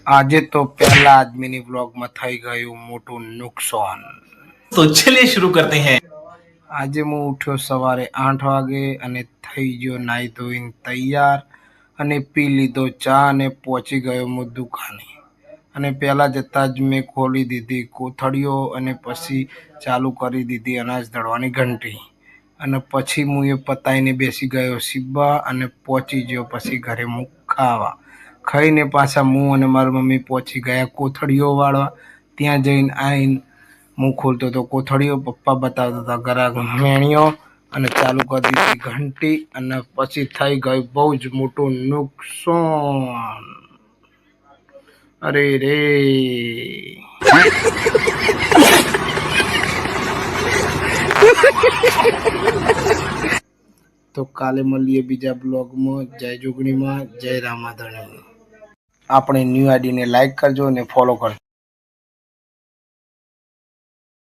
આજે તો પહેલા આદમીની વ્લોગમાં થઈ ગયું મોટું નુકસાન। तो चलिए शुरू करते हैं। આજે હું ઉઠ્યો સવારે 8 વાગે અને થઈ ગયો નાહી ધોઈને તૈયાર અને પી લીધો ચા અને પહોંચી ગયો હું દુકાને। અને પહેલાં જતાં જ મેં ખોલી દીધી કોથળીઓ અને પછી ચાલુ કરી દીધી અનાજ દળવાની ઘંટી। અને પછી હું એ પતાવીને બેસી ગયો સીબા અને પહોંચી ગયો પછી ઘરે હું ખાવા। ખાઈને પાછા હું અને મારી મમ્મી પહોંચી ગયા કોથળીઓ વાળવા। ત્યાં જઈને આવીને હું ખોલતો હતો કોથળીઓ, પપ્પા બતાવતા હતા ગ્રાહક મેણીઓ અને ચાલુ કરી દીધી ઘંટી અને પછી થઈ ગયું બહુ જ મોટું નુકસાન। અરે રે તો કાલે મળીએ બીજા બ્લોગમાં। જય જોગણીમાં, જય રામાધણી। આપણે ન્યૂ આઈડીને લાઈક કરજો અને ફોલો કરજો।